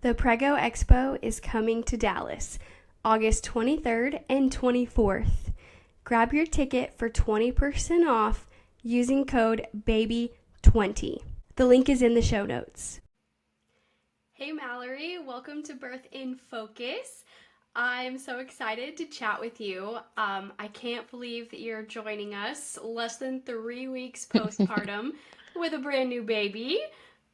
The Prego Expo is coming to Dallas, August 23rd and 24th. Grab your ticket for 20% off using code BABY20. The link is in the show notes. Hey Mallory, welcome to Birth in Focus. I'm so excited to chat with you. I can't believe that you're joining us less than 3 weeks postpartum with a brand new baby.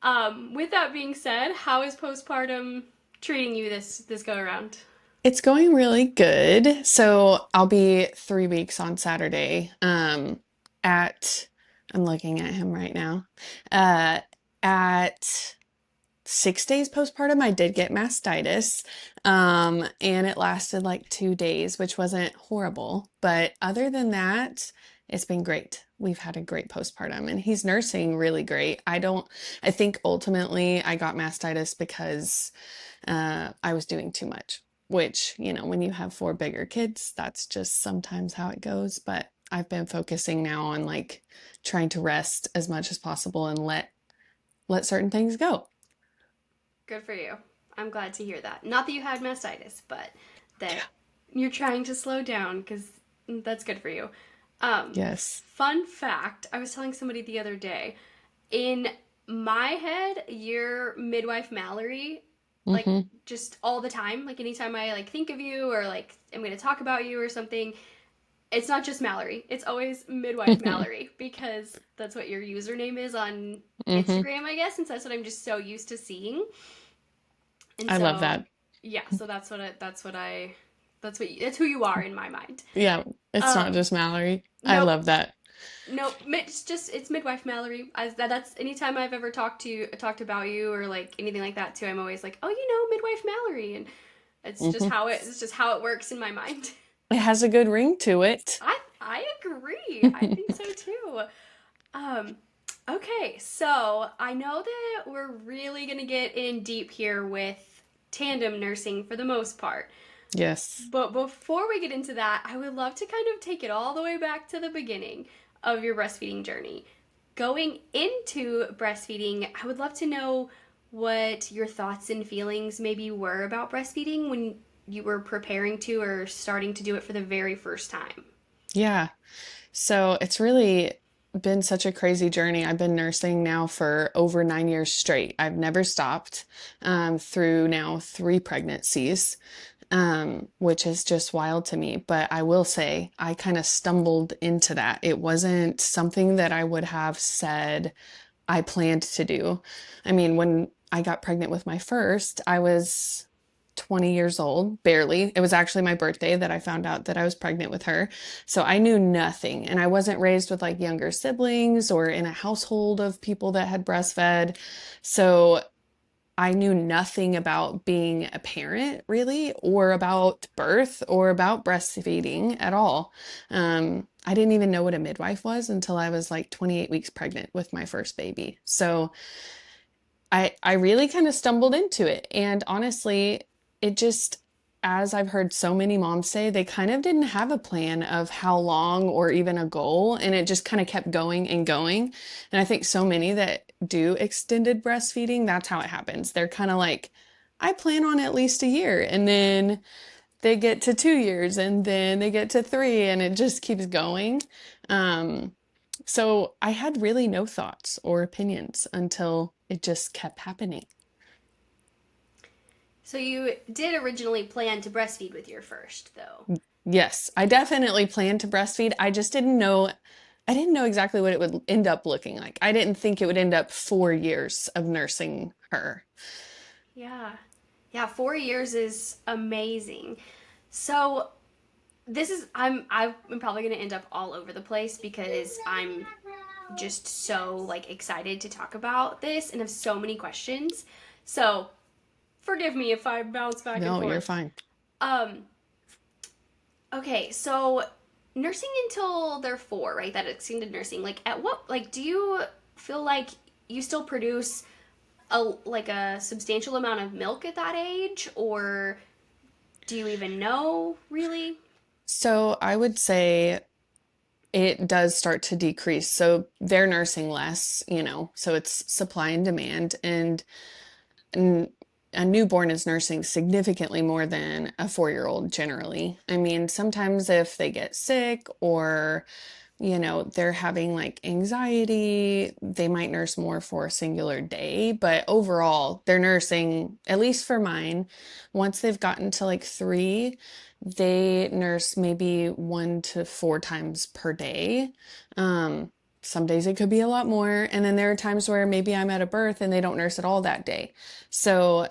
With that being said, how is postpartum treating you this go around? It's going really good. So I'll be 3 weeks on Saturday. At I'm looking at him right now. Uh, at 6 days postpartum, I did get mastitis. And it lasted like 2 days, which wasn't horrible. But other than that, it's been great. We've had a great postpartum, and he's nursing really great. I think ultimately I got mastitis because I was doing too much, which, when you have four bigger kids, that's just sometimes how it goes. But I've been focusing now on like trying to rest as much as possible and let certain things go. Good for you. I'm glad to hear that. Not that you had mastitis, but that Yeah. you're trying to slow down because that's good for you. Yes. Fun fact, I was telling somebody the other day, in my head, you're midwife Mallory, like Hmm. just all the time. Like anytime I like think of you or like I'm gonna talk about you or something, it's not just Mallory. It's always midwife Mallory because that's what your username is on Hmm. Instagram, I guess, since that's what I'm just so used to seeing. And I love so that. yeah, so that's who you are in my mind. Yeah, it's not Um just Mallory. I nope. love that. Nope, it's midwife Mallory. That's anytime I've ever talked about you or like anything like that too. I'm always like, oh, midwife Mallory, and Hmm. it's just how it works in my mind. It has a good ring to it. I agree. I think so too. Um, okay, so I know that we're really gonna get in deep here with tandem nursing for the most part. Yes. But before we get into that, I would love to kind of take it all the way back to the beginning of your breastfeeding journey. Going into breastfeeding, I would love to know what your thoughts and feelings maybe were about breastfeeding when you were preparing to or starting to do it for the very first time. Yeah. So it's really been such a crazy journey. I've been nursing now for over 9 years straight. I've never stopped through now three pregnancies, which is just wild to me. But I will say, I kind of stumbled into that. It wasn't something that I would have said I planned to do. I mean, when I got pregnant with my first, I was 20 years old, barely. It was actually my birthday that I found out that I was pregnant with her. So I knew nothing. And I wasn't raised with like younger siblings or in a household of people that had breastfed. So I knew nothing about being a parent really, or about birth or about breastfeeding at all. I didn't even know what a midwife was until I was like 28 weeks pregnant with my first baby. So I really kind of stumbled into it. And honestly, it just, as I've heard so many moms say, they kind of didn't have a plan of how long or even a goal. And it just kind of kept going and going. And I think so many that do extended breastfeeding, that's how it happens. They're kind of like, I plan on at least a year. And then they get to 2 years and then they get to three and it just keeps going. Um, so I had really no thoughts or opinions until it just kept happening. So you did originally plan to breastfeed with your first, though. Yes, I definitely planned to breastfeed. I didn't know exactly what it would end up looking like. I didn't think it would end up 4 years of nursing her. Yeah. Yeah, 4 years is amazing. So I'm probably gonna end up all over the place because I'm just so like excited to talk about this and have so many questions. So forgive me if I bounce back and No, you're forth. fine. Um, okay, so nursing until they're four, right? That extended nursing. Like at what like do you feel like you still produce a substantial amount of milk at that age, or do you even know really? So I would say it does start to decrease. So they're nursing less, so it's supply and demand. And a newborn is nursing significantly more than a 4-year-old generally. I mean, sometimes if they get sick or, they're having like anxiety, they might nurse more for a singular day. But overall, they're nursing, at least for mine, once they've gotten to like 3, they nurse maybe 1 to 4 times per day. Um, some days it could be a lot more. And then there are times where maybe I'm at a birth and they don't nurse at all that day. So,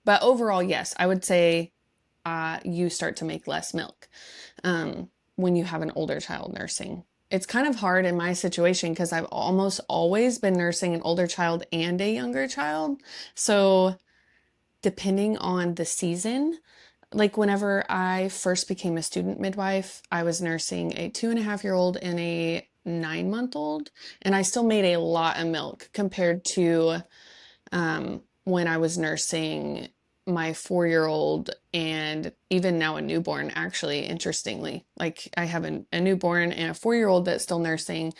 but overall, yes, I would say you start to make less milk when you have an older child nursing. It's kind of hard in my situation because I've almost always been nursing an older child and a younger child. So depending on the season, like whenever I first became a student midwife, I was nursing a 2.5-year-old and a 9-month-old, and I still made a lot of milk compared to when I was nursing my 4-year-old and even now a newborn, actually, interestingly. Like I have a newborn and a 4-year-old that's still nursing,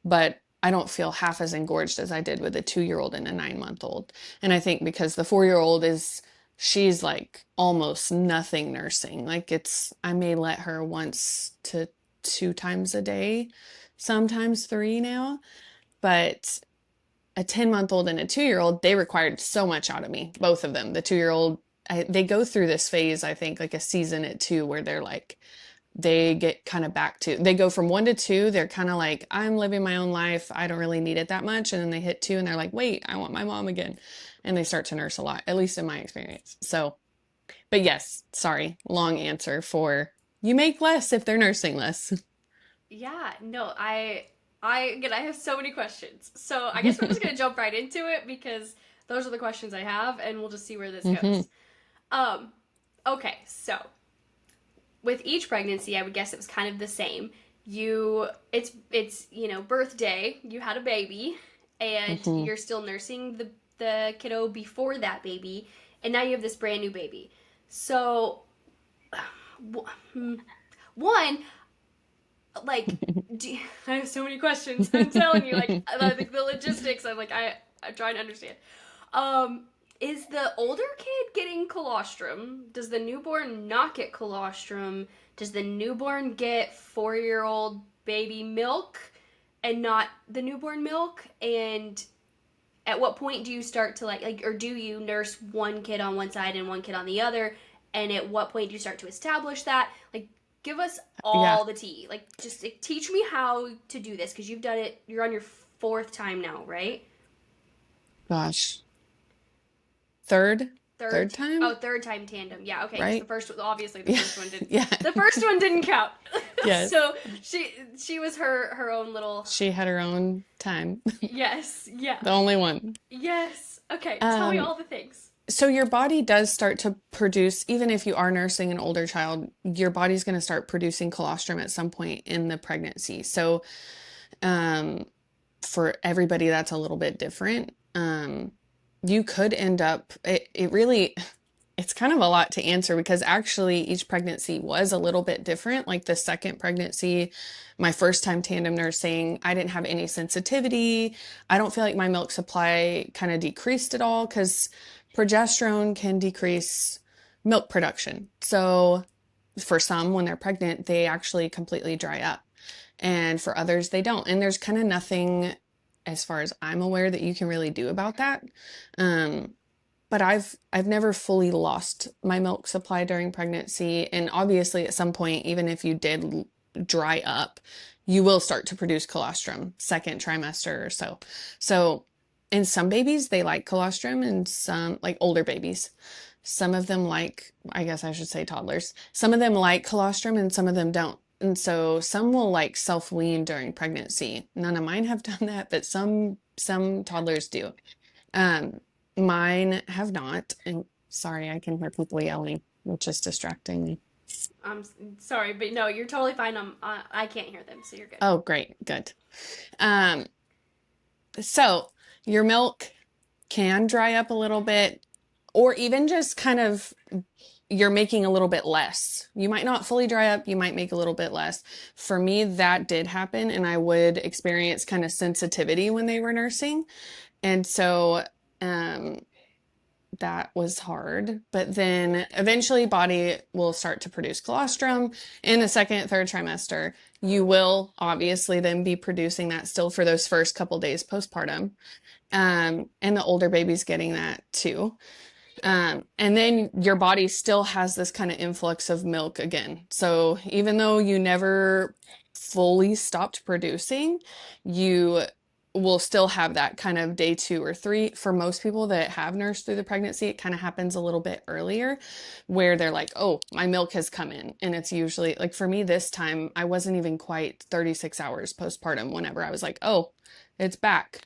but I don't feel half as engorged as I did with a 2-year-old and a 9-month-old. And I think because the 4-year-old she's like almost nothing nursing. Like I may let her 1 to 2 times a day, sometimes 3 now, but a 10-month-old and a 2-year-old, they required so much out of me, both of them. The 2-year-old, they go through this phase, I think, like a season at 2, where they're like, they get kind of they go from 1 to 2, they're kind of like, I'm living my own life, I don't really need it that much. And then they hit 2 and they're like, wait, I want my mom again. And they start to nurse a lot, at least in my experience. So, but yes, sorry, long answer for you make less if they're nursing less. Yeah, no, again, I have so many questions. So I guess we're just gonna jump right into it because those are the questions I have, and we'll just see where this Mm-hmm. goes. Um, okay, so with each pregnancy, I would guess it was kind of the same. It's birthday. You had a baby, and Mm-hmm. you're still nursing the kiddo before that baby, and now you have this brand new baby. So, one, like, I have so many questions. I'm telling you, like, I think the logistics. I'm trying to understand. Um, is the older kid getting colostrum? Does the newborn not get colostrum? Does the newborn get 4-year-old baby milk and not the newborn milk? And at what point do you start to or do you nurse one kid on one side and one kid on the other? And at what point do you start to establish that? Like, give us Yeah, all the tea. Like, just teach me how to do this because you've done it. You're on your 4th time now, right? gosh. Third, Third. third time, Third time tandem. Yeah, okay. Because right? the Yeah, first one didn't. yeah, The first one didn't count. yes. So she was her own little. She had her own time, Yes. Yeah. the only one. Yes. Okay. Tell me Um, all the things. so your body does start to produce, even if you are nursing an older child, your body's going to start producing colostrum at some point in the pregnancy. So, um, for everybody, that's a little bit different. You could end up, it really, it's kind of a lot to answer because actually each pregnancy was a little bit different. Like the second pregnancy, my first time tandem nursing, I didn't have any sensitivity. I don't feel like my milk supply kind of decreased at all because progesterone can decrease milk production. So for some, when they're pregnant, they actually completely dry up. And for others, they don't. And there's kind of nothing, as far as I'm aware, that you can really do about that. Um, but I've never fully lost my milk supply during pregnancy. And obviously, at some point, even if you did dry up, you will start to produce colostrum second trimester or so. So, in some babies, they like colostrum, and some, like older babies, some of them like, I guess I should say toddlers, some of them like colostrum and some of them don't. And so some will like self-wean during pregnancy. None of mine have done that, but some toddlers do. Um, Mine have not. And sorry, I can hear people yelling, which is distracting me. I'm sorry, but no, you're totally fine. I can't hear them, so you're good. Oh, great, good. Um, so your milk can dry up a little bit, or even just kind of you're making a little bit less. You might not fully dry up, you might make a little bit less. For me, that did happen, and I would experience kind of sensitivity when they were nursing. And so, um, that was hard. But then eventually body will start to produce colostrum in the second, third trimester. You will obviously then be producing that still for those first couple days postpartum. And the older baby's getting that too. And then your body still has this kind of influx of milk again. So even though you never fully stopped producing, you will still have that kind of day 2 or 3. For most people that have nursed through the pregnancy, it kind of happens a little bit earlier where they're like, oh, my milk has come in. And it's usually like for me this time, I wasn't even quite 36 hours postpartum whenever I was like, oh, it's back.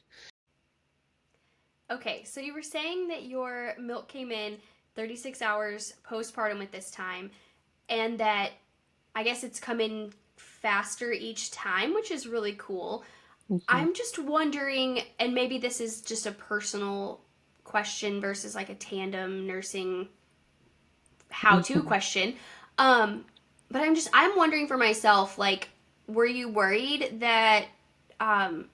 Okay, so you were saying that your milk came in 36 hours postpartum at this time, and that I guess it's come in faster each time, which is really cool. Mhm. I'm just wondering, and maybe this is just a personal question versus like a tandem nursing how to Mhm. question. But I'm wondering for myself, like, were you worried that um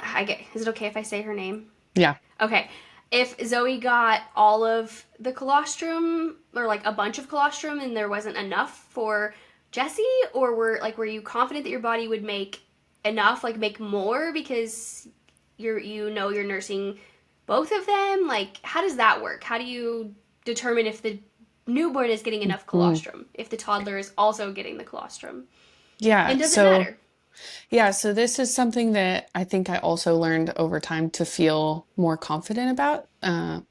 I get is it okay if I say her name? Yeah. Okay. If Zoe got all of the colostrum or like a bunch of colostrum and there wasn't enough for Jessie, or were you confident that your body would make enough, like make more because you're nursing both of them? Like how does that work? How do you determine if the newborn is getting enough Mhm. colostrum, if the toddler is also getting the colostrum? Yeah. And does it So matter? Yeah, so this is something that I think I also learned over time to feel more confident about.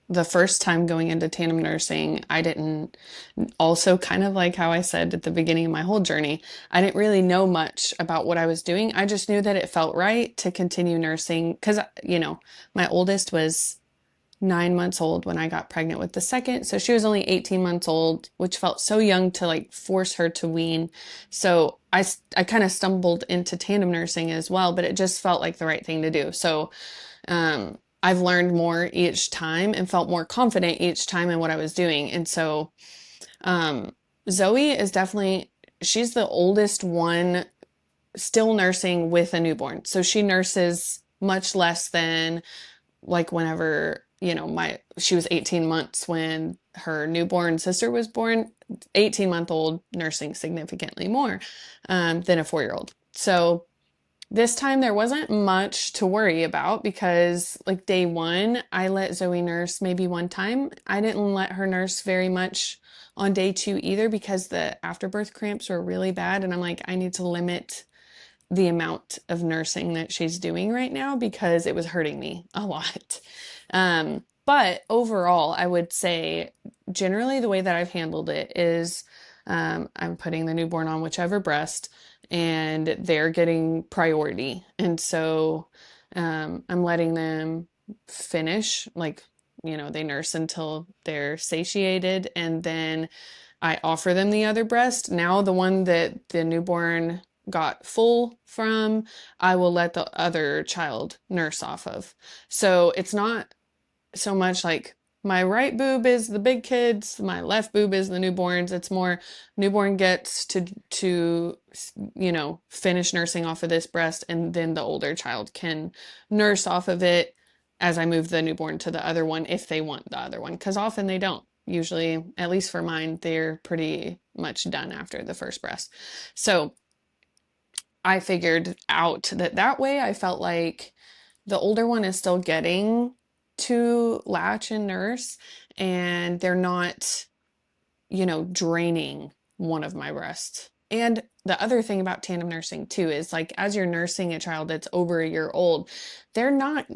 The first time going into tandem nursing, I didn't, also kind of like how I said at the beginning of my whole journey, I didn't really know much about what I was doing. I just knew that it felt right to continue nursing because, my oldest was 9 months old when I got pregnant with the second. So she was only 18 months old, which felt so young to like force her to wean. So I kind of stumbled into tandem nursing as well, but it just felt like the right thing to do. So I've learned more each time and felt more confident each time in what I was doing. And so um, Zoe is definitely, she's the oldest one still nursing with a newborn. So she nurses much less than like whenever, she was 18 months when her newborn sister was born, 18-month-old nursing significantly more than a 4-year-old. So this time there wasn't much to worry about because like day one, I let Zoe nurse maybe one time. I didn't let her nurse very much on day 2 either because the afterbirth cramps were really bad. And I'm like, I need to limit the amount of nursing that she's doing right now because it was hurting me a lot. But overall, I would say generally the way that I've handled it is I'm putting the newborn on whichever breast and they're getting priority. And so I'm letting them finish, like, they nurse until they're satiated and then I offer them the other breast. Now, the one that the newborn got full from, I will let the other child nurse off of. So it's not so much like my right boob is the big kids, my left boob is the newborns. It's more newborn gets to finish nursing off of this breast and then the older child can nurse off of it as I move the newborn to the other one if they want the other one because often they don't. Usually, at least for mine, they're pretty much done after the first breast. So I figured out that way I felt like the older one is still getting to latch and nurse, and they're not, draining one of my breasts. And the other thing about tandem nursing too is like as you're nursing a child that's over a year old, they're not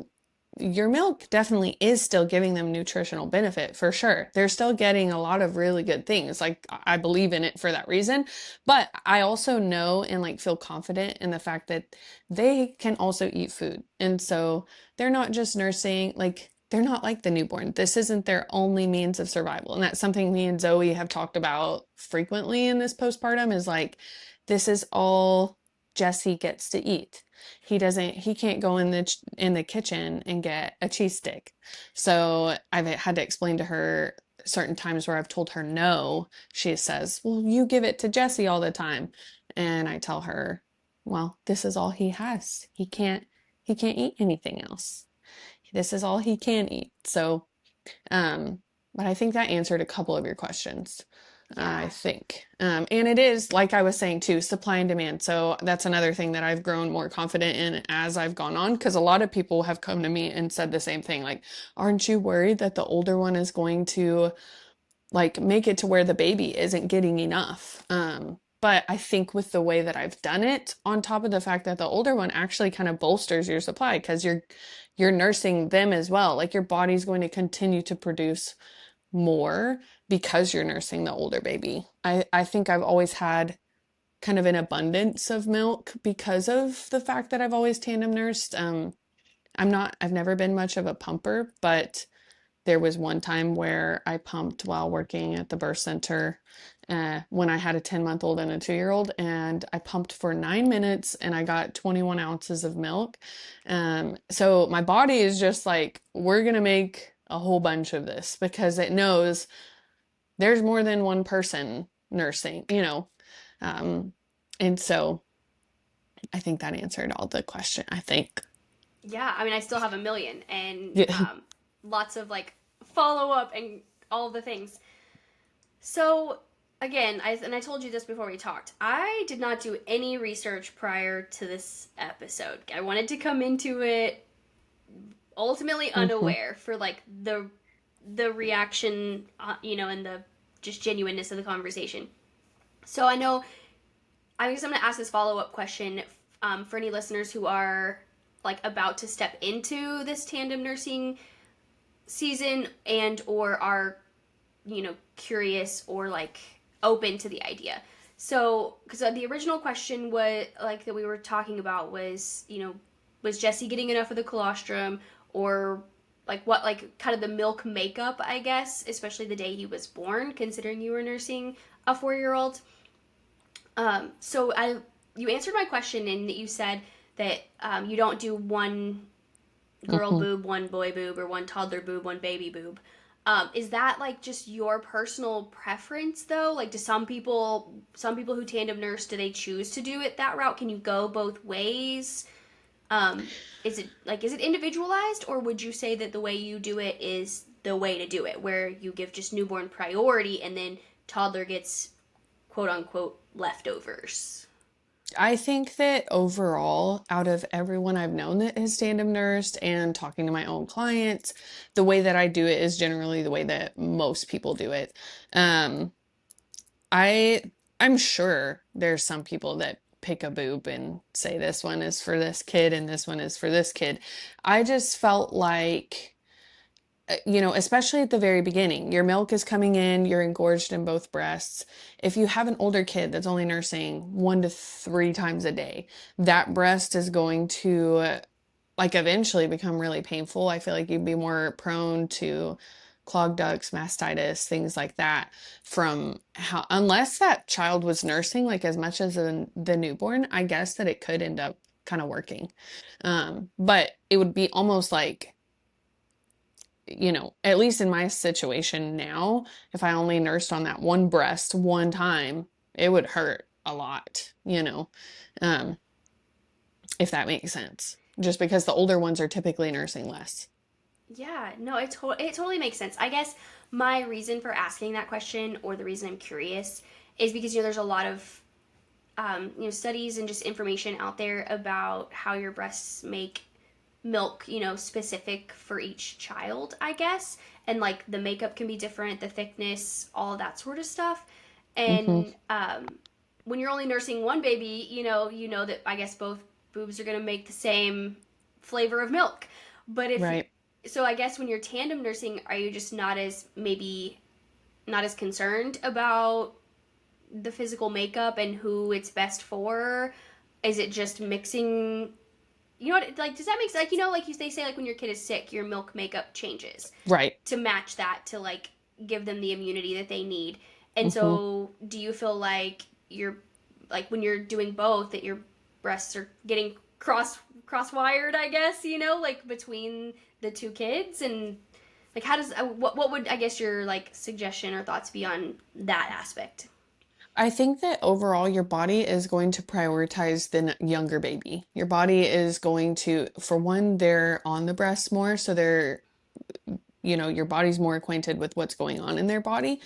your milk definitely is still giving them nutritional benefit for sure. They're still getting a lot of really good things. Like I believe in it for that reason. But I also know and like feel confident in the fact that they can also eat food. And so they're not just nursing, like they're not like the newborn. This isn't their only means of survival. And that's something me and Zoe have talked about frequently in this postpartum is like, this is all Jesse gets to eat. He can't go in the kitchen and get a cheese stick. So I've had to explain to her certain times where I've told her no. She says, well, you give it to Jesse all the time. And I tell her, well, this is all he has. He can't eat anything else. this is all he can eat. So, but I think that answered a couple of your questions. I Yeah. think. And it is, like I was saying too, supply and demand. So that's another thing that I've grown more confident in as I've gone on, because a lot of people have come to me and said the same thing, like, aren't you worried that the older one is going to like make it to where the baby isn't getting enough? But I think with the way that I've done it, on top of the fact that the older one actually kind of bolsters your supply because you're nursing them as well. Like your body's going to continue to produce more because you're nursing the older baby. I think I've always had kind of an abundance of milk because of the fact that I've always tandem nursed. I've never been much of a pumper, but there was one time where I pumped while working at the birth center when I had a 10-month-old and a 2-year-old, and I pumped for 9 minutes and I got 21 ounces of milk. So my body is just like, we're going to make a whole bunch of this because it knows there's more than one person nursing, you know. Um, and so I think that answered all the question, I think. Yeah, I mean, I still have a million and Yeah. lots of like follow up and all of the things. So again, I told you this before we talked. I did not do any research prior to this episode. I wanted to come into it ultimately Mhm. unaware for like the reaction, and the just genuineness of the conversation. So I know I guess I'm gonna ask this follow up question for any listeners who are like about to step into this tandem nursing season and or are curious or like open to the idea. So because the original question was like that we were talking about was was Jesse getting enough of the colostrum, or like what, like kind of the milk makeup, I guess, especially the day he was born, considering you were nursing a 4-year-old. So you answered my question in that you said that you don't do one girl Mhm. boob, one boy boob, or one toddler boob, one baby boob. Is that like just your personal preference though? Like, do some people who tandem nurse, do they choose to do it that route? Can you go both ways? Um, is it individualized, or would you say that the way you do it is the way to do it, where you give just newborn priority and then toddler gets quote unquote leftovers? I think that overall, out of everyone I've known that has tandem nursed and talking to my own clients, the way that I do it is generally the way that most people do it. Um, I I'm sure there's some people that pick a boob and say this one is for this kid and this one is for this kid. I just felt like especially at the very beginning, your milk is coming in, you're engorged in both breasts. If you have an older kid that's only nursing 1 to 3 times a day, that breast is going to like eventually become really painful. I feel like you'd be more prone to clogged ducts, mastitis, things like that from how, unless that child was nursing like as much as the newborn, I guess that it could end up kind of working. But it would be almost like at least in my situation now, if I only nursed on that one breast one time, it would hurt a lot, um, if that makes sense. Just because the older ones are typically nursing less. Yeah, no, it totally makes sense. I guess my reason for asking that question, or the reason I'm curious, is because there's a lot of studies and just information out there about how your breasts make milk, specific for each child, I guess, and like the makeup can be different, the thickness, all of that sort of stuff. Hmm. And when you're only nursing one baby, you know that I guess both boobs are gonna make the same flavor of milk. But if Right. so, I guess when you're tandem nursing, are you just not as concerned about the physical makeup and who it's best for? Is it just mixing? You know what? Like, does that make sense? Like, like they say, like when your kid is sick, your milk makeup changes Right. to match that, to like give them the immunity that they need. And Hmm. so, do you feel like you're like when you're doing both that your breasts are getting cross wired? I guess like between the two kids, and like how does what would I guess your like suggestion or thoughts be on that aspect? I think that overall your body is going to prioritize the younger baby. Your body is going to, for one, they're on the breast more, so they're, your body's more acquainted with what's going on in their body.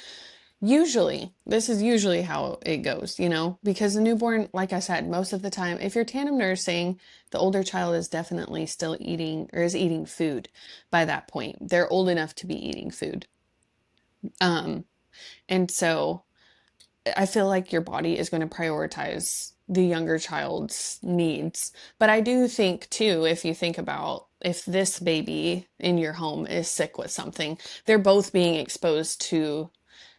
Usually, this is usually how it goes, because the newborn, like I said, most of the time, if you're tandem nursing, the older child is definitely still eating or is eating food by that point. They're old enough to be eating food. Um, and so I feel like your body is going to prioritize the younger child's needs. But I do think too, if you think about if this baby in your home is sick with something, they're both being exposed to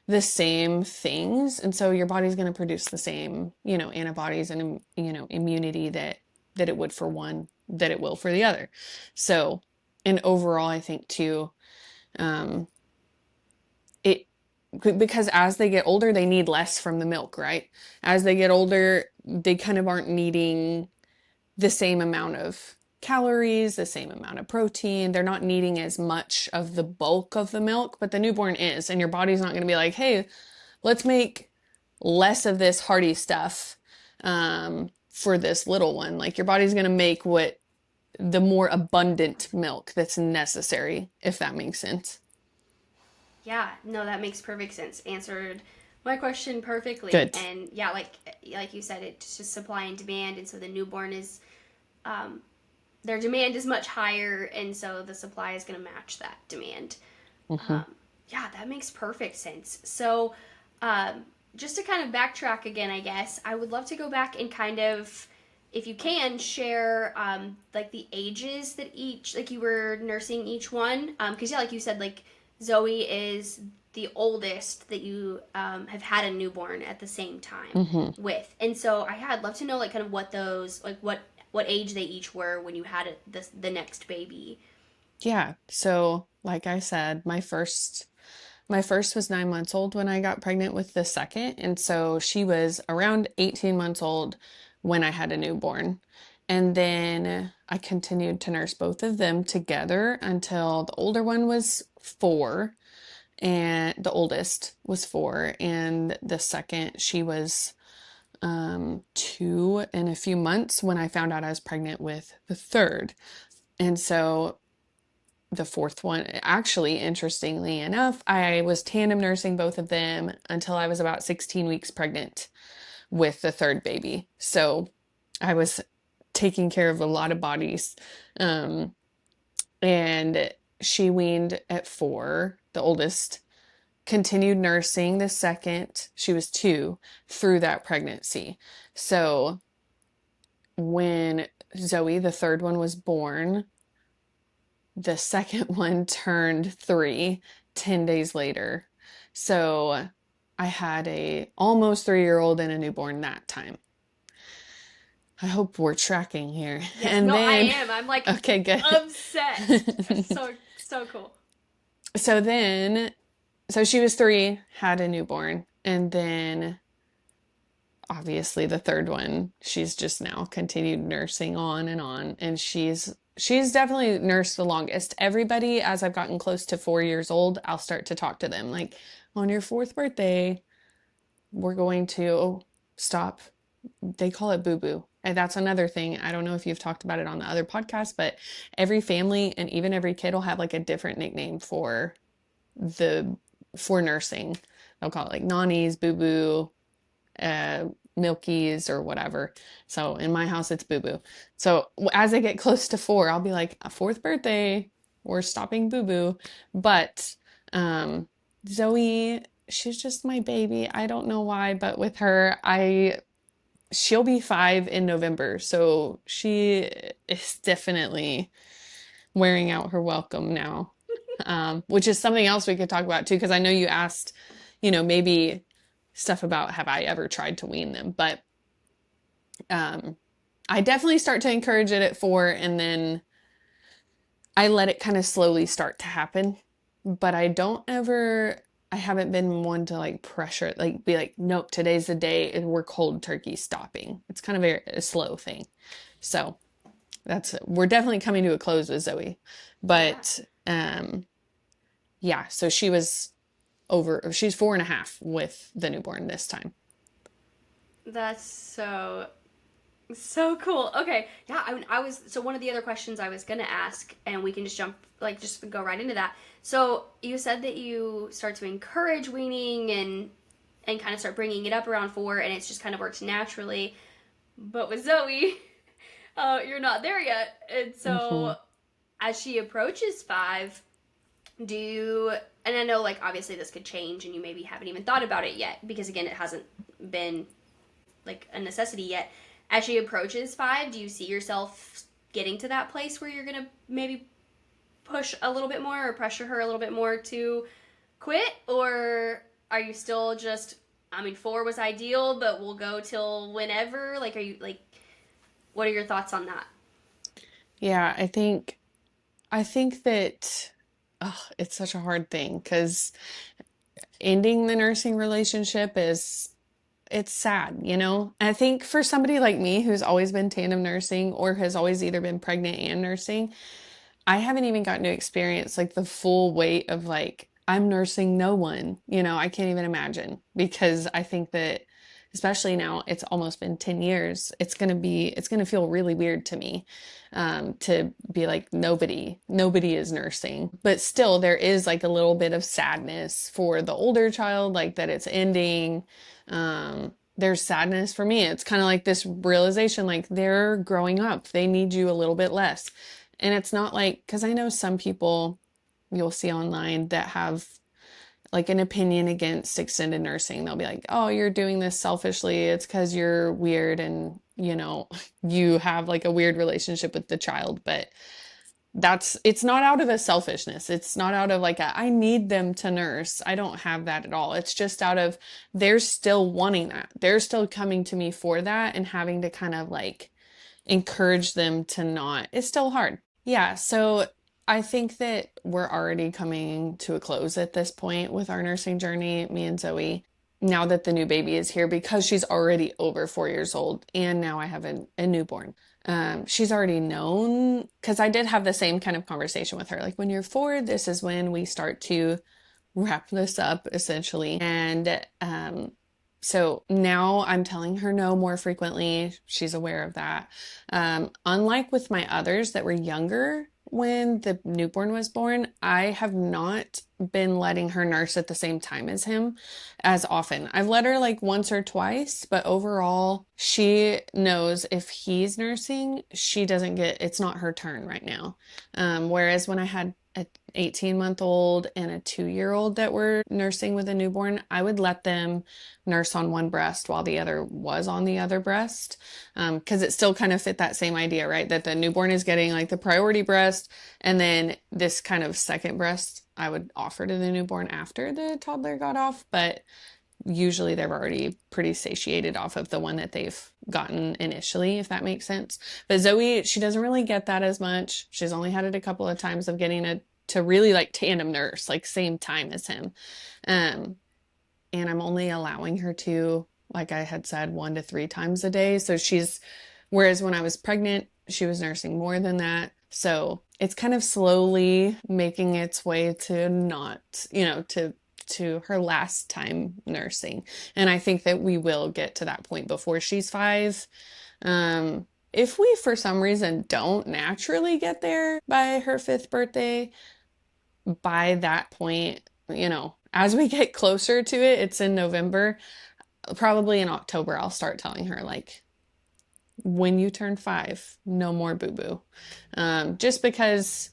the same things. And so your body's going to produce the same, antibodies and, immunity that it would for one, that it will for the other. So, and overall, I think too, um, it, because as they get older, they need less from the milk, right? As they get older, they kind of aren't needing the same amount of calories, the same amount of protein. They're not needing as much of the bulk of the milk, but the newborn is. And your body's not going to be like, hey, let's make less of this hearty stuff for this little one. Like your body's going to make what the more abundant milk that's necessary, if that makes sense. Yeah, no, that makes perfect sense. Answered my question perfectly. Good. And yeah, like you said, it's just supply and demand, and so the newborn is um, their demand is much higher, and so the supply is going to match that demand. Mm-hmm. Yeah, that makes perfect sense. So, um, just to kind of backtrack again, I guess I would love to go back and kind of, if you can, share like the ages that each, like you were nursing each one, because yeah, like you said, like Zoe is the oldest that you have had a newborn at the same time Mm-hmm. with, and so I'd love to know like kind of what those like what age they each were when you had the next baby. Yeah. So, like I said, my first was 9 months old when I got pregnant with the second. And so she was around 18 months old when I had a newborn. And then I continued to nurse both of them together until the older one was 4 and the oldest was 4. And the second, she was 2 and a few months when I found out I was pregnant with the third. And so the fourth one, actually, interestingly enough, I was tandem nursing both of them until I was about 16 weeks pregnant with the third baby. So I was taking care of a lot of bodies. Um, and she weaned at 4, the oldest, continued nursing the second, she was 2, through that pregnancy. So when Zoe, the third one, was born, the second one turned 3 10 days later. So I had a almost 3-year-old and a newborn that time. I hope we're tracking here. Yes, And no, I then, am. I'm like okay, good. obsessed. So cool. So then, so she was 3, had a newborn, and then obviously the third one, she's just now continued nursing on, and she's definitely nursed the longest. Everybody, as I've gotten close to 4 years old, I'll start to talk to them like, on your 4th birthday, we're going to stop. They call it boo boo. And that's another thing. I don't know if you've talked about it on the other podcast, but every family and even every kid will have like a different nickname the for nursing. They'll call it like nannies, boo boo, milkies, or whatever. So in my house, it's boo boo. So as I get close to 4, I'll be like, a 4th birthday, we're stopping boo boo. But Zoe, she's just my baby. I don't know why, but with her, she'll be 5 in November. So she is definitely wearing out her welcome now. Which is something else we could talk about too, because I know you asked, maybe stuff about have I ever tried to wean them, but I definitely start to encourage it at 4, and then I let it kind of slowly start to happen. But I haven't been one to like pressure it, like be like, nope, today's the day and we're cold turkey stopping. It's kind of a slow thing. So we're definitely coming to a close with Zoe. Yeah. But yeah, so she's 4.5 with the newborn this time. That's so cool. Okay, yeah, I was so one of the other questions I was gonna ask, and we can just jump like just go right into that. So you said that you start to encourage weaning and kind of start bringing it up around 4, and it's just kind of works naturally. But with Zoe, you're not there yet, and Hmm. so as she approaches 5, do you? And I know like obviously this could change, and you maybe haven't even thought about it yet because again it hasn't been like a necessity yet. As she approaches 5, do you see yourself getting to that place where you're gonna maybe push a little bit more or pressure her a little bit more to quit, or are you still just? I mean, 4 was ideal, but we'll go till whenever. Like, are you like? What are your thoughts on that? Yeah, I think that it's such a hard thing because ending the nursing relationship is it's sad, you know? I think for somebody like me who's always been tandem nursing or has always either been pregnant and nursing, I haven't even gotten to experience like the full weight of like I'm nursing no one. I can't even imagine because I think that especially now it's almost been 10 years. It's going to feel really weird to me to be like nobody is nursing. But still there is like a little bit of sadness for the older child like that it's ending. There's sadness for me. It's kind of like this realization like they're growing up. They need you a little bit less. And it's not like, because I know some people you'll see online that have like an opinion against extended nursing. They'll be like, oh, you're doing this selfishly. It's because you're weird and, you have like a weird relationship with the child. But it's not out of a selfishness. It's not out of like I need them to nurse. I don't have that at all. It's just out of they're still wanting that. They're still coming to me for that and having to kind of like encourage them to not. It's still hard. Yeah, so I think that we're already coming to a close at this point with our nursing journey, me and Zoe. Now that the new baby is here, because she's already over 4 years old, and now I have a newborn. She's already known because I did have the same kind of conversation with her. Like, when you're 4, this is when we start to wrap this up essentially. And so now I'm telling her no more frequently. She's aware of that. Unlike with my others that were younger when the newborn was born, I have not been letting her nurse at the same time as him as often. I've let her like once or twice, but overall, she knows if he's nursing, she doesn't get, it's not her turn right now. Whereas when I had an 18-month-old and a 2-year-old that were nursing with a newborn, I would let them nurse on one breast while the other was on the other breast. Because it still kind of fit that same idea, right? That the newborn is getting like the priority breast, and then this kind of second breast I would offer to the newborn after the toddler got off. But usually they're already pretty satiated off of the one that they've gotten initially, if that makes sense. But Zoe, she doesn't really get that as much. She's only had it a couple of times of getting to really like tandem nurse, like same time as him. Um, and I'm only allowing her to, like I had said, 1 to 3 times a day. So whereas when I was pregnant, she was nursing more than that. So it's kind of slowly making its way to not, to her last time nursing. And I think that we will get to that point before she's 5. If we, for some reason, don't naturally get there by her 5th birthday, by that point, as we get closer to it, it's in November, probably in October, I'll start telling her, like, when you turn 5, no more boo boo. Just because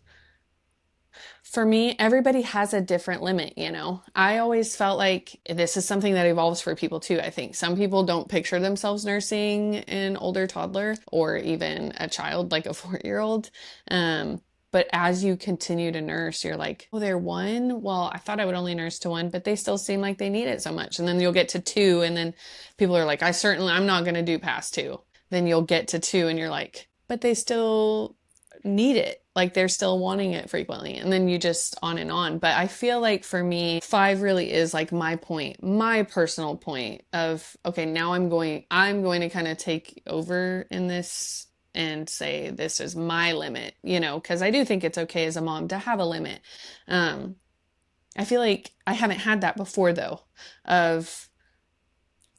for me, everybody has a different limit. I always felt like this is something that evolves for people too. I think some people don't picture themselves nursing an older toddler or even a child like a 4-year-old. But as you continue to nurse, you're like, oh, they're 1. Well, I thought I would only nurse to 1, but they still seem like they need it so much. And then you'll get to 2, and then people are like, I'm not going to do past 2. Then you'll get to 2, and you're like, but they still need it. Like they're still wanting it frequently. And then you just on and on. But I feel like for me, 5 really is like my point, my personal point of, okay, now I'm going to kind of take over in this and say, this is my limit, because I do think it's okay as a mom to have a limit. I feel like I haven't had that before though, of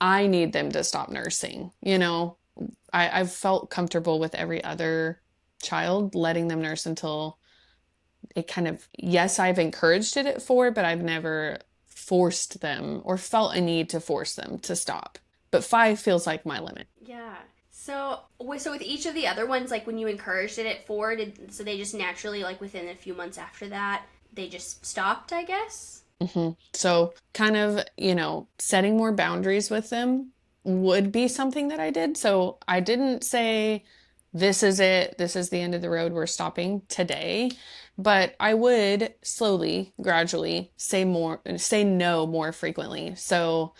I need them to stop nursing. I've felt comfortable with every other child letting them nurse until it kind of, yes, I've encouraged it at 4, but I've never forced them or felt a need to force them to stop. But 5 feels like my limit. Yeah. So with each of the other ones, like when you encouraged it at 4, so they just naturally, like within a few months after that, they just stopped, I guess? So kind of, setting more boundaries with them would be something that I did. So I didn't say, this is it, this is the end of the road, we're stopping today. But I would slowly, gradually say no more frequently. So,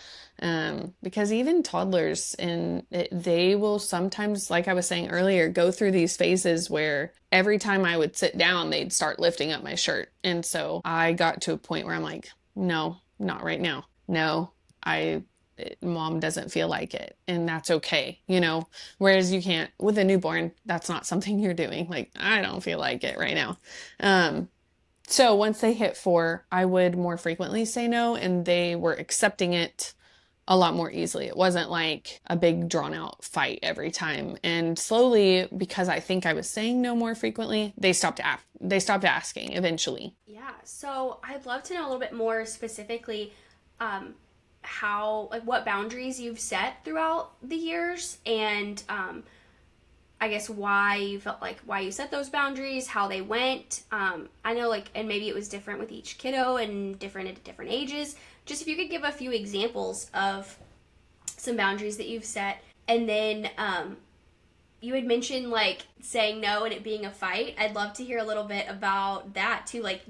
because even toddlers they will sometimes, like I was saying earlier, go through these phases where every time I would sit down, they'd start lifting up my shirt. And so I got to a point where I'm like, no, not right now. No, mom doesn't feel like it, and that's okay, whereas you can't with a newborn. That's not something you're doing. Like, I don't feel like it right now. So once they hit 4, I would more frequently say no, and they were accepting it a lot more easily. It wasn't like a big drawn out fight every time. And slowly, because I think I was saying no more frequently, they stopped asking eventually. Yeah. So I'd love to know a little bit more specifically, how, like, what boundaries you've set throughout the years, and I guess why you felt like why you set those boundaries, how they went. I know, like, and maybe it was different with each kiddo and different at different ages. Just if you could give a few examples of some boundaries that you've set. And then you had mentioned, like, saying no and it being a fight. I'd love to hear a little bit about that too. Like,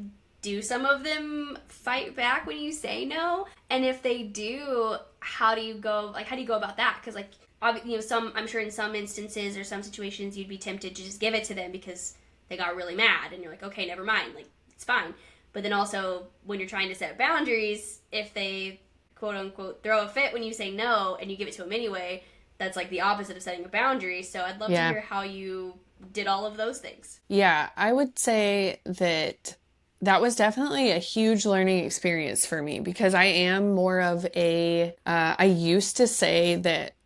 do some of them fight back when you say no? And if they do, how do you go about that? Because, like, I'm sure in some instances or some situations you'd be tempted to just give it to them because they got really mad, and you're like, okay, never mind, like, it's fine. But then also, when you're trying to set boundaries, if they quote unquote throw a fit when you say no and you give it to them anyway, that's like the opposite of setting a boundary. So I'd love to hear how you did all of those things. Yeah, I would say that was definitely a huge learning experience for me, because I am more of I used to say that,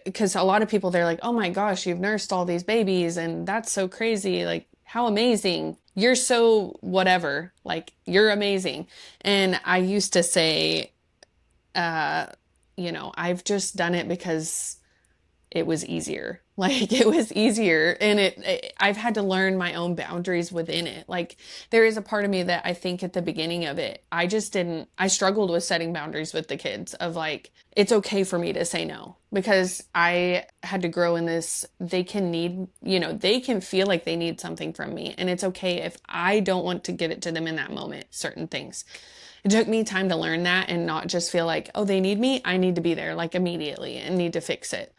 because a lot of people, they're like, oh my gosh, you've nursed all these babies and that's so crazy. Like, how amazing. You're so whatever, like, you're amazing. And I used to say, I've just done it because it was easier. Like, it was easier, and I've had to learn my own boundaries within it. Like, there is a part of me that I think at the beginning of it, I struggled with setting boundaries with the kids of, like, it's okay for me to say no, because I had to grow in this. They can feel like they need something from me, and it's okay if I don't want to give it to them in that moment, certain things. It took me time to learn that and not just feel like, oh, they need me, I need to be there, like, immediately and need to fix it.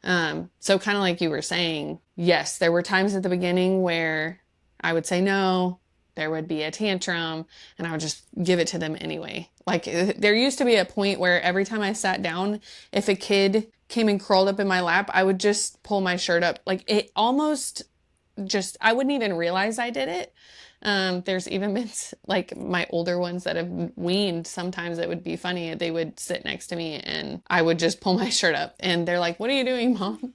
So kind of like you were saying, yes, there were times at the beginning where I would say no, there would be a tantrum, and I would just give it to them anyway. Like, there used to be a point where every time I sat down, if a kid came and crawled up in my lap, I would just pull my shirt up. Like, it almost just, I wouldn't even realize I did it. There's even been, like, my older ones that have weaned, sometimes it would be funny. They would sit next to me and I would just pull my shirt up and they're like, what are you doing, Mom?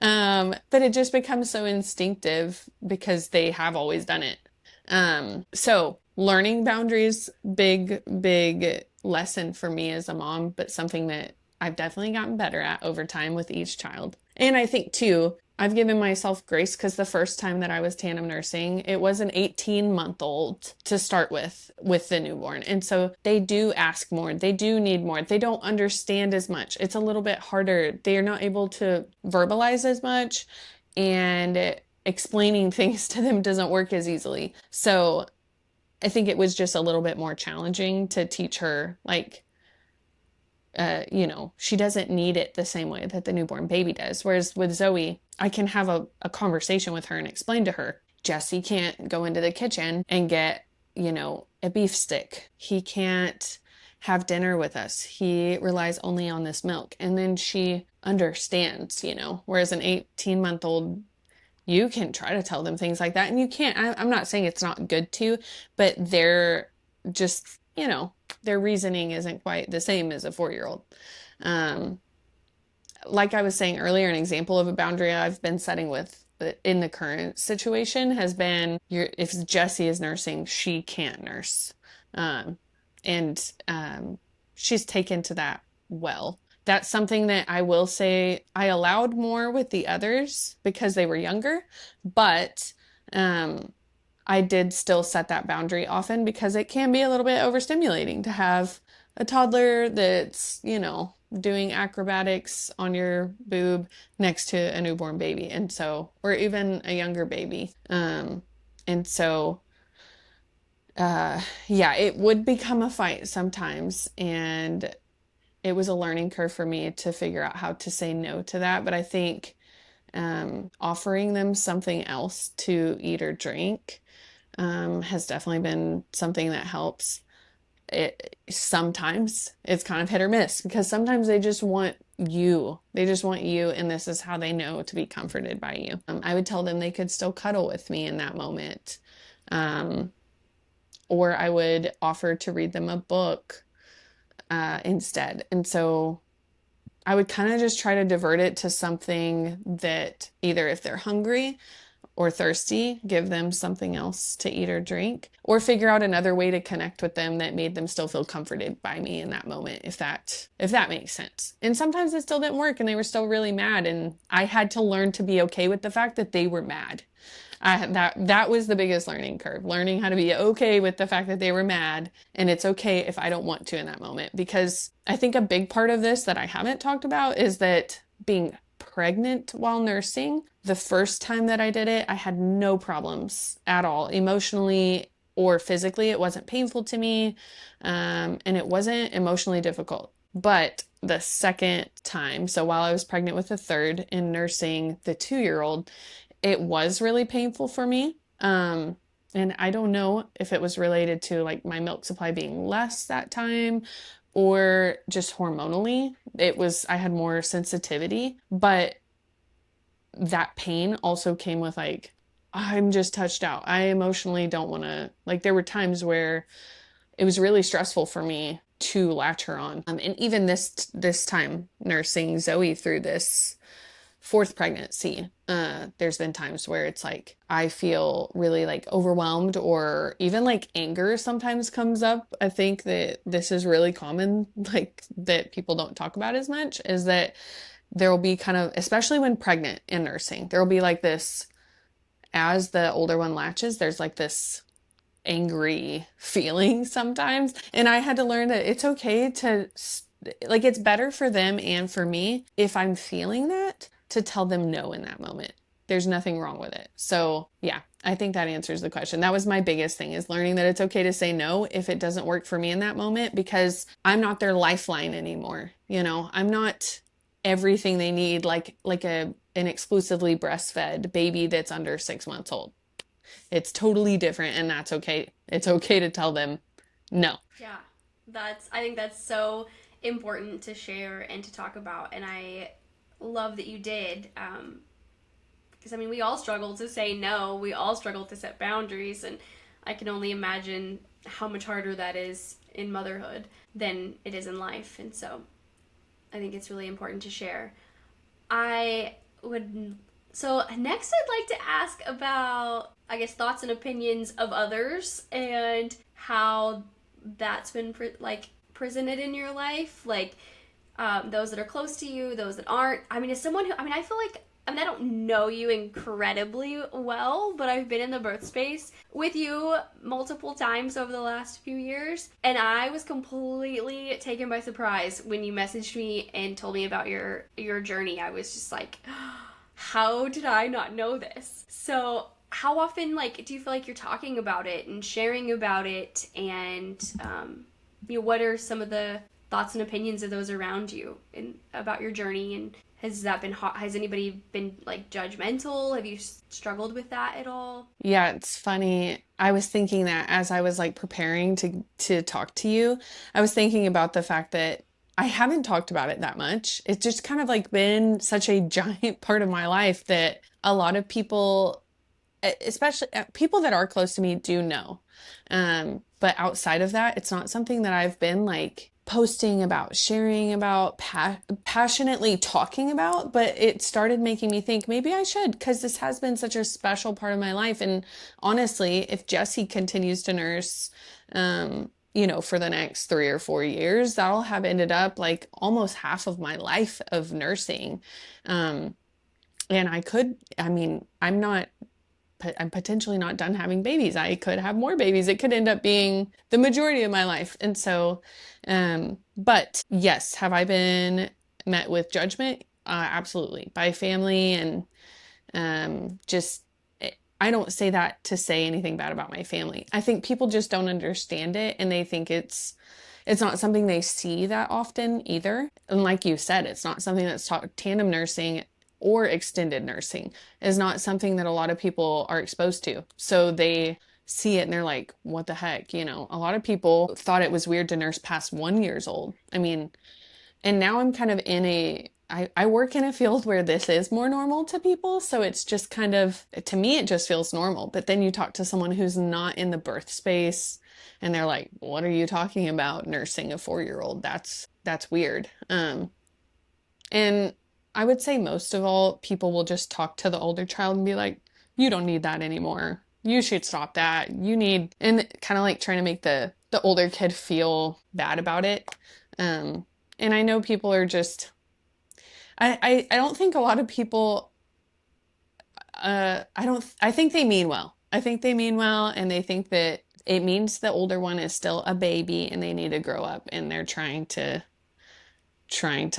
But it just becomes so instinctive because they have always done it. So learning boundaries, big lesson for me as a mom, but something that I've definitely gotten better at over time with each child. And I think too, I've given myself grace, because the first time that I was tandem nursing, it was an 18-month-old to start with the newborn. And so they do ask more. They do need more. They don't understand as much. It's a little bit harder. They are not able to verbalize as much, and explaining things to them doesn't work as easily. So I think it was just a little bit more challenging to teach her, like, she doesn't need it the same way that the newborn baby does. Whereas with Zoe, I can have a conversation with her and explain to her, Jesse can't go into the kitchen and get, a beef stick. He can't have dinner with us. He relies only on this milk. And then she understands, whereas an 18-month-old, you can try to tell them things like that, and you can't. I'm not saying it's not good to, but they're just, their reasoning isn't quite the same as a 4-year-old. like I was saying earlier, an example of a boundary I've been setting with in the current situation has been if Jessie is nursing, she can't nurse. Um, and she's taken to that well. That's something that I will say I allowed more with the others because they were younger, but um, I did still set that boundary often because it can be a little bit overstimulating to have a toddler that's, doing acrobatics on your boob next to a newborn baby. And so, or even a younger baby. And so, yeah, it would become a fight sometimes. And it was a learning curve for me to figure out how to say no to that. But I think offering them something else to eat or drink has definitely been something that helps. Sometimes it's kind of hit or miss because sometimes they just want you. They just want you, and this is how they know to be comforted by you. I would tell them they could still cuddle with me in that moment. Um, or I would offer to read them a book instead. And so I would kind of just try to divert it to something that either if they're hungry or thirsty, give them something else to eat or drink, or figure out another way to connect with them that made them still feel comforted by me in that moment, if that makes sense. And sometimes it still didn't work and they were still really mad, and I had to learn to be okay with the fact that they were mad. That was the biggest learning curve, learning how to be okay with the fact that they were mad, and it's okay if I don't want to in that moment. Because I think a big part of this that I haven't talked about is that being pregnant while nursing, the first time that I did it, I had no problems at all, emotionally or physically. It wasn't painful to me, and it wasn't emotionally difficult. But the second time, so while I was pregnant with the third and nursing the 2-year-old, it was really painful for me. And I don't know if it was related to like my milk supply being less that time or just hormonally. I had more sensitivity, but that pain also came with like, I'm just touched out. I emotionally don't want to, like, there were times where it was really stressful for me to latch her on. And even this time nursing Zoe through this fourth pregnancy, there's been times where it's like I feel really like overwhelmed, or even like anger sometimes comes up. I think that this is really common, like that people don't talk about as much, is that there will be kind of, especially when pregnant and nursing, there will be like this, as the older one latches, there's like this angry feeling sometimes. And I had to learn that it's okay to, like, it's better for them and for me if I'm feeling that to tell them no in that moment. There's nothing wrong with it. So yeah, I think that answers the question. That was my biggest thing, is learning that it's okay to say no if it doesn't work for me in that moment, because I'm not their lifeline anymore. I'm not everything they need, like an exclusively breastfed baby that's under 6 months old. It's totally different, and that's okay. It's okay to tell them no. Yeah, I think that's so important to share and to talk about, and I love that you did. Because I mean, we all struggle to say no. We all struggle to set boundaries, and I can only imagine how much harder that is in motherhood than it is in life. And so, I think it's really important to share. I would. So next, I'd like to ask about, I guess, thoughts and opinions of others and how that's been presented in your life, like those that are close to you, those that aren't. I mean, as someone who, I feel like, I don't know you incredibly well, but I've been in the birth space with you multiple times over the last few years, and I was completely taken by surprise when you messaged me and told me about your journey. I was just like, how did I not know this? So how often, do you feel like you're talking about it and sharing about it, and what are some of the thoughts and opinions of those around you and about your journey? And has anybody been judgmental? Have you struggled with that at all? Yeah, it's funny. I was thinking that as I was preparing to talk to you, I was thinking about the fact that I haven't talked about it that much. It's just kind of been such a giant part of my life that a lot of people, especially people that are close to me, do know. But outside of that, it's not something that I've been posting about, sharing about, passionately talking about, but it started making me think maybe I should, because this has been such a special part of my life. And honestly, if Jesse continues to nurse, for the next 3 or 4 years, that'll have ended up like almost half of my life of nursing. Um, and I'm potentially not done having babies. I could have more babies. It could end up being the majority of my life. And so, but yes, have I been met with judgment? Absolutely. By family and just, I don't say that to say anything bad about my family. I think people just don't understand it, and they think it's not something they see that often either. And like you said, it's not something that's taught. Tandem nursing or extended nursing is not something that a lot of people are exposed to. So they see it and they're like, what the heck? A lot of people thought it was weird to nurse past 1 years old. I mean, and now I'm kind of I work in a field where this is more normal to people. So it's just kind of, to me, it just feels normal. But then you talk to someone who's not in the birth space and they're like, what are you talking about nursing a 4-year-old? That's weird. And I would say most of all, people will just talk to the older child and be like, you don't need that anymore. You should stop that. And kind of like trying to make the older kid feel bad about it. And I know people are just, I don't think a lot of people, I think they mean well. I think they mean well, and they think that it means the older one is still a baby and they need to grow up, and they're trying to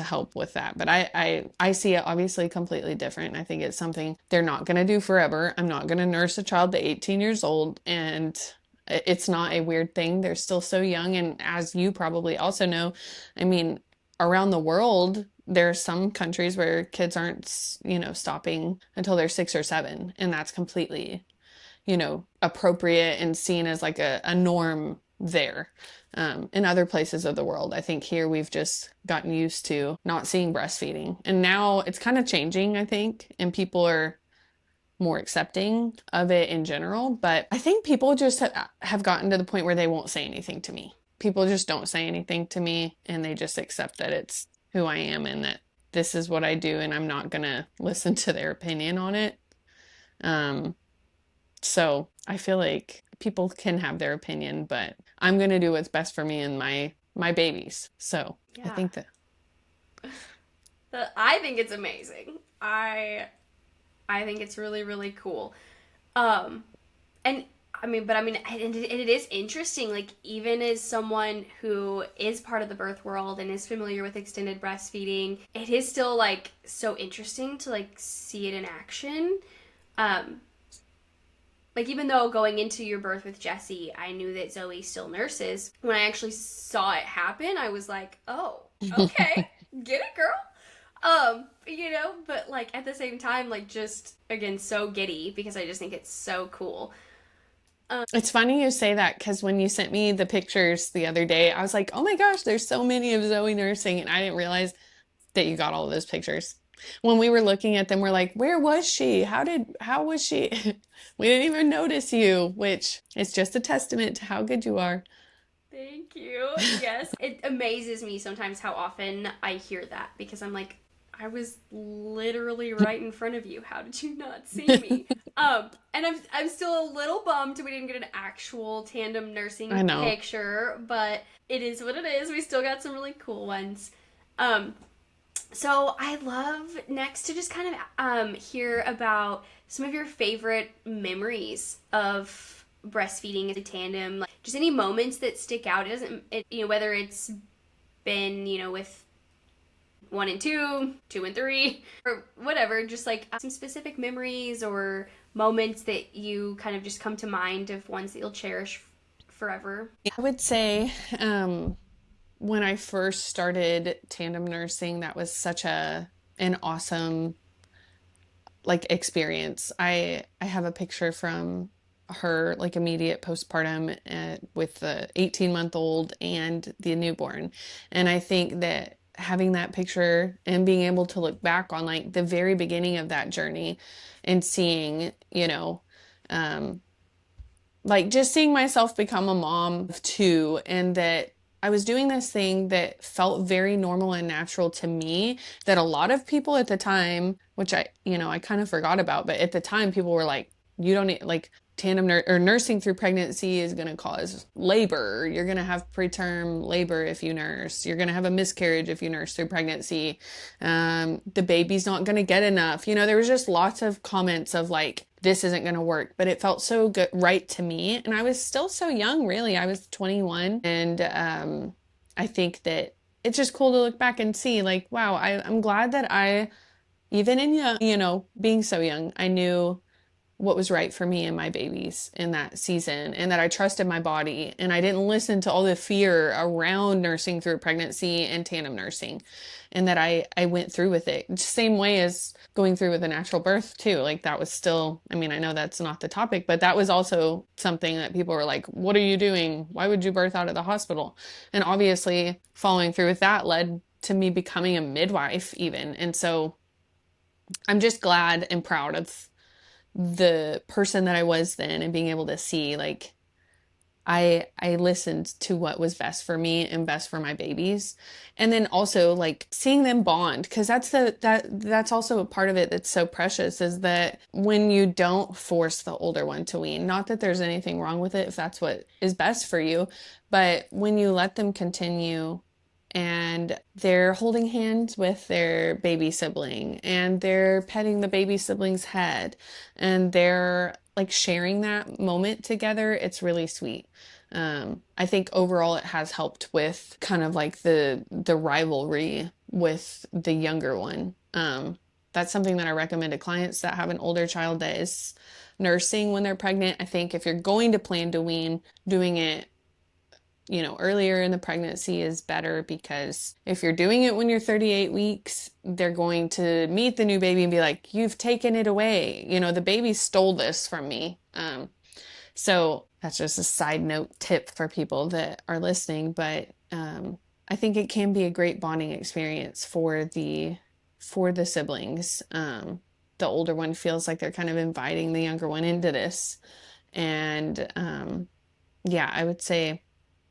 help with that. But I see it obviously completely different. I think it's something they're not going to do forever. I'm not going to nurse a child to 18 years old, and it's not a weird thing. They're still so young. And as you probably also know, I mean, around the world, there are some countries where kids aren't, stopping until they're 6 or 7. And that's completely, appropriate and seen as like a norm there. In other places of the world, I think here we've just gotten used to not seeing breastfeeding. And now it's kind of changing, I think, and people are more accepting of it in general. But I think people just have gotten to the point where they won't say anything to me. People just don't say anything to me, and they just accept that it's who I am and that this is what I do, and I'm not going to listen to their opinion on it. So I feel like people can have their opinion, but I'm going to do what's best for me and my babies. So I Yeah. think that I think it's amazing. I think it's really, really cool. Um, and and it is interesting. Like, even as someone who is part of the birth world and is familiar with extended breastfeeding, it is still like so interesting to like see it in action. Um, like, even though going into your birth with Jesse, I knew that Zoe still nurses. When I actually saw it happen, I was like, oh, okay, get it, girl. But like at the same time, like, just again, so giddy because I just think it's so cool. it's funny you say that, because when you sent me the pictures the other day, I was like, oh my gosh, there's so many of Zoe nursing. And I didn't realize that you got all of those pictures. When we were looking at them, we're like, where was she? How was she? We didn't even notice you, which is just a testament to how good you are. Thank you. Yes, it amazes me sometimes how often I hear that because I'm like, I was literally right in front of you. How did you not see me? And I'm still a little bummed we didn't get an actual tandem nursing I know. picture, but it is what it is. We still got some really cool ones. Um, so I love next to just kind of hear about some of your favorite memories of breastfeeding as a tandem, like just any moments that stick out. It doesn't, whether it's been, with 1 and 2, 2 and 3, or whatever, just like some specific memories or moments that you kind of just come to mind of ones that you'll cherish forever. I would say when I first started tandem nursing, that was such an awesome like experience. I have a picture from her like immediate postpartum with the 18-month-old and the newborn. And I think that having that picture and being able to look back on like the very beginning of that journey and seeing, um, like just seeing myself become a mom of two, and that I was doing this thing that felt very normal and natural to me that a lot of people at the time, which I kind of forgot about, but at the time people were like, you don't need, like, or nursing through pregnancy is going to cause labor. You're going to have preterm labor if you nurse. You're going to have a miscarriage if you nurse through pregnancy. The baby's not going to get enough. There was just lots of comments of like, this isn't going to work, but it felt so good, right to me. And I was still so young, really. I was 21. And I think that it's just cool to look back and see like, wow, I'm glad that even in young, being so young, I knew what was right for me and my babies in that season, and that I trusted my body and I didn't listen to all the fear around nursing through pregnancy and tandem nursing, and that I went through with it. Same way as going through with a natural birth too. Like that was still, I know that's not the topic, but that was also something that people were like, what are you doing? Why would you birth out of the hospital? And obviously following through with that led to me becoming a midwife even. And so I'm just glad and proud of the person that I was then, and being able to see like I listened to what was best for me and best for my babies. And then also like seeing them bond, because that's also a part of it that's so precious, is that when you don't force the older one to wean, not that there's anything wrong with it if that's what is best for you, but when you let them continue and they're holding hands with their baby sibling and they're petting the baby sibling's head and they're like sharing that moment together, it's really sweet. I think overall it has helped with kind of like the rivalry with the younger one. That's something that I recommend to clients that have an older child that is nursing when they're pregnant. I think if you're going to plan to wean, doing it earlier in the pregnancy is better, because if you're doing it when you're 38 weeks, they're going to meet the new baby and be like, you've taken it away. The baby stole this from me. So that's just a side note tip for people that are listening. But I think it can be a great bonding experience for the siblings. The older one feels like they're kind of inviting the younger one into this. And yeah, I would say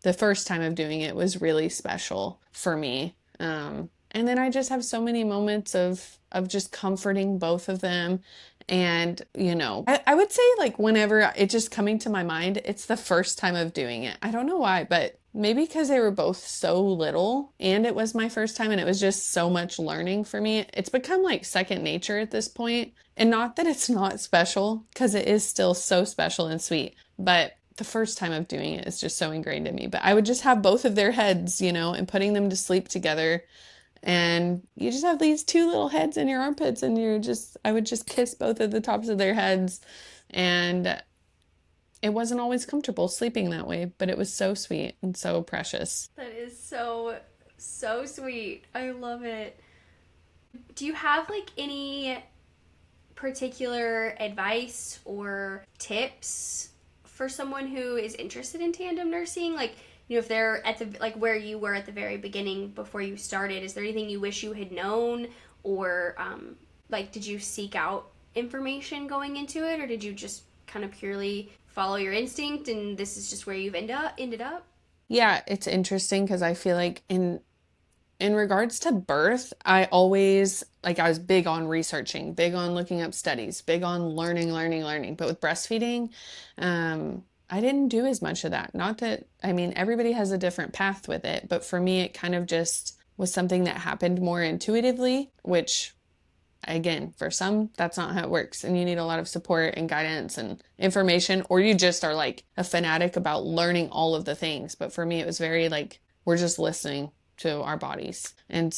the first time of doing it was really special for me. And then I just have so many moments of just comforting both of them. And, I would say like whenever it just coming to my mind, it's the first time of doing it. I don't know why, but maybe because they were both so little and it was my first time and it was just so much learning for me. It's become like second nature at this point. And not that it's not special, because it is still so special and sweet, but the first time of doing it is just so ingrained in me. But I would just have both of their heads, and putting them to sleep together. And you just have these two little heads in your armpits, and I would just kiss both of the tops of their heads. And it wasn't always comfortable sleeping that way, but it was so sweet and so precious. That is so, so sweet. I love it. Do you have like any particular advice or tips for someone who is interested in tandem nursing? Like, if they're at the, like where you were at the very beginning before you started, is there anything you wish you had known, or like did you seek out information going into it, or did you just kind of purely follow your instinct and this is just where you've ended up? Yeah, it's interesting because I feel like in regards to birth, I always, like, I was big on researching, big on looking up studies, big on learning. But with breastfeeding, I didn't do as much of that. Not that, everybody has a different path with it, but for me, it kind of just was something that happened more intuitively, which, again, for some, that's not how it works. And you need a lot of support and guidance and information, or you just are like a fanatic about learning all of the things. But for me, it was very like, we're just listening to our bodies. And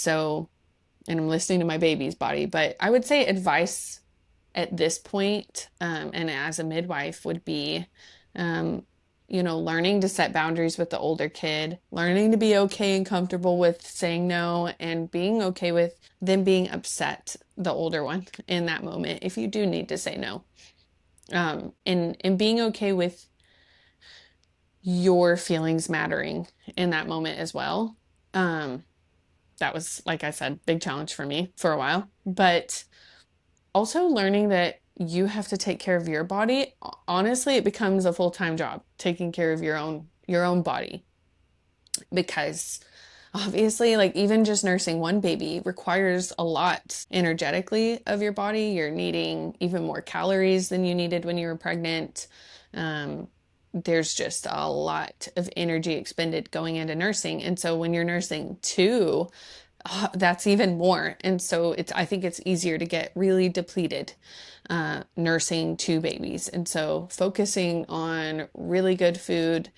I'm listening to my baby's body. But I would say advice at this point, and as a midwife, would be, learning to set boundaries with the older kid, learning to be okay and comfortable with saying no, and being okay with them being upset, the older one, in that moment, if you do need to say no. And being okay with your feelings mattering in that moment as well. That was, like I said, big challenge for me for a while, but also learning that you have to take care of your body. Honestly, it becomes a full-time job, taking care of your own body. because obviously, like even just nursing one baby requires a lot energetically of your body. You're needing even more calories than you needed when you were pregnant. There's just a lot of energy expended going into nursing. And so when you're nursing two, that's even more. And so I think it's easier to get really depleted nursing two babies. And so focusing on really good food,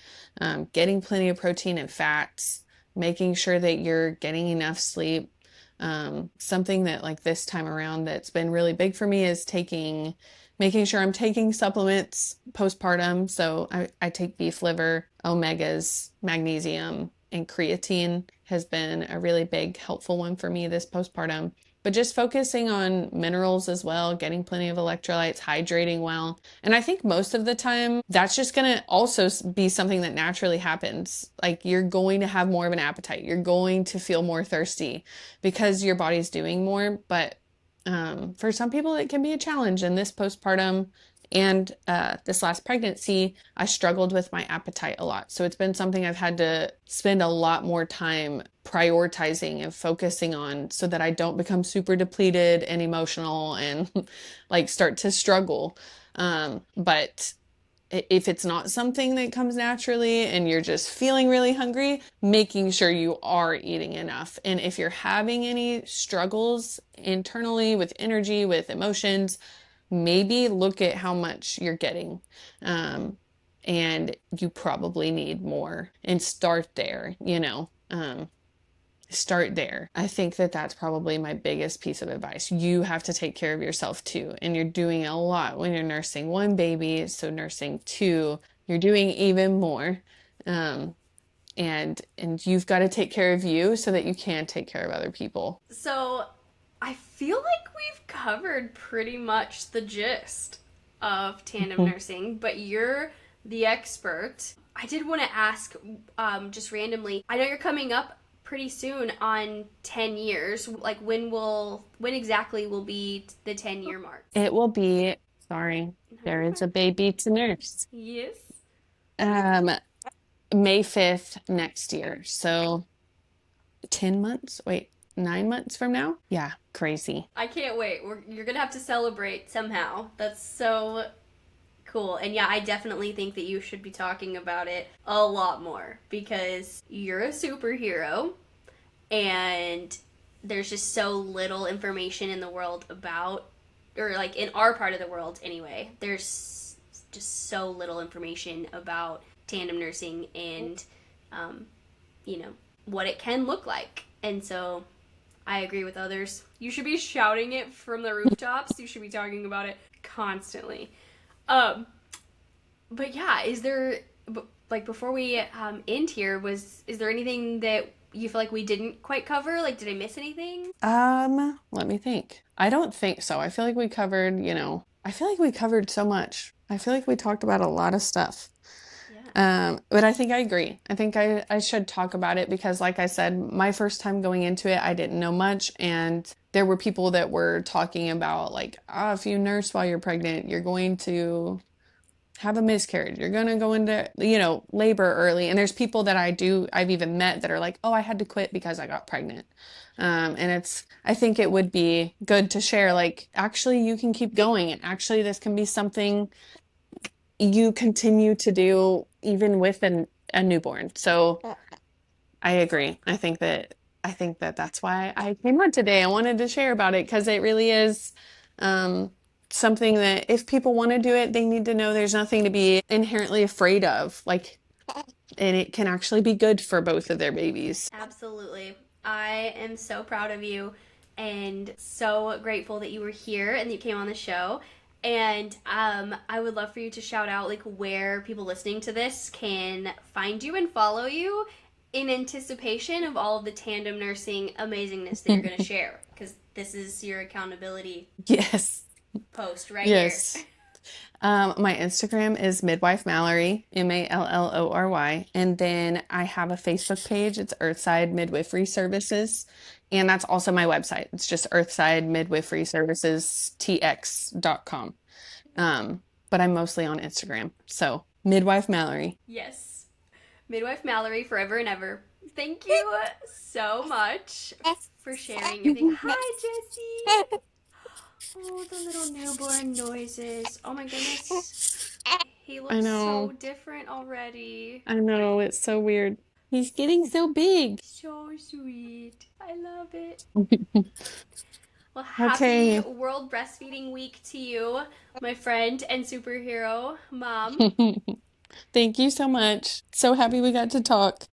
getting plenty of protein and fats, making sure that you're getting enough sleep. Something that like this time around that's been really big for me is making sure I'm taking supplements postpartum. So I take beef liver, omegas, magnesium, and creatine has been a really big helpful one for me this postpartum. But just focusing on minerals as well, getting plenty of electrolytes, hydrating well. And I think most of the time, that's just going to also be something that naturally happens. Like you're going to have more of an appetite. You're going to feel more thirsty because your body's doing more. But for some people, it can be a challenge. And this postpartum and this last pregnancy, I struggled with my appetite a lot. So it's been something I've had to spend a lot more time prioritizing and focusing on so that I don't become super depleted and emotional and like start to struggle. But if it's not something that comes naturally and you're just feeling really hungry, making sure you are eating enough. And if you're having any struggles internally with energy, with emotions, maybe look at how much you're getting. And you probably need more and start there, start there. I think that that's probably my biggest piece of advice. You have to take care of yourself too. And you're doing a lot when you're nursing one baby. So nursing two, you're doing even more. Um, and you've got to take care of you so that you can take care of other people. So I feel like we've covered pretty much the gist of tandem nursing, but you're the expert. I did want to ask, just randomly, I know you're coming up pretty soon on 10 years. Like when exactly will be the 10-year mark? It will be, sorry, there is a baby to nurse. Yes. Um, May 5th next year. So 10 months? Wait, 9 months from now? Yeah, crazy. I can't wait. You're going to have to celebrate somehow. That's so cool. And yeah, I definitely think that you should be talking about it a lot more because you're a superhero and there's just so little information in the world about, or like in our part of the world anyway, there's just so little information about tandem nursing and, um, you know, what it can look like. And so I agree with others. You should be shouting it from the rooftops. You should be talking about it constantly. Um, but yeah, is there, like before we end here, is there anything that you feel like we didn't quite cover? Like, did I miss anything? Let me think. I don't think so. I feel like we covered, I feel like we covered so much. I feel like we talked about a lot of stuff. But I think I agree. I think I should talk about it because, like I said, my first time going into it, I didn't know much. And there were people that were talking about, like, if you nurse while you're pregnant, you're going to have a miscarriage. You're going to go into, labor early. And there's people that I've even met that are like, oh, I had to quit because I got pregnant. And I think it would be good to share, like, actually, you can keep going. And actually, this can be something you continue to do even with a newborn. So I agree. I think that that's why I came on today. I wanted to share about it because it really is something that if people want to do it, they need to know there's nothing to be inherently afraid of. Like, and it can actually be good for both of their babies. Absolutely. I am so proud of you and so grateful that you were here and that you came on the show. And I would love for you to shout out like where people listening to this can find you and follow you in anticipation of all of the tandem nursing amazingness that you're going to share because this is your accountability Yes. post right Yes. here. My Instagram is Midwife Mallory, Mallory. And then I have a Facebook page. It's Earthside Midwifery Services. And that's also my website. It's just Earthside Midwifery Services TX.com. But I'm mostly on Instagram. So Midwife Mallory. Yes. Midwife Mallory forever and ever. Thank you so much for sharing everything. Hi, Jessie. Oh, the little newborn noises. Oh my goodness. He I looks so know. different already. I know. It's so weird. He's getting so big. So sweet. I love it. Well, happy Okay. World Breastfeeding Week to you, my friend and superhero mom. Thank you so much. So happy we got to talk.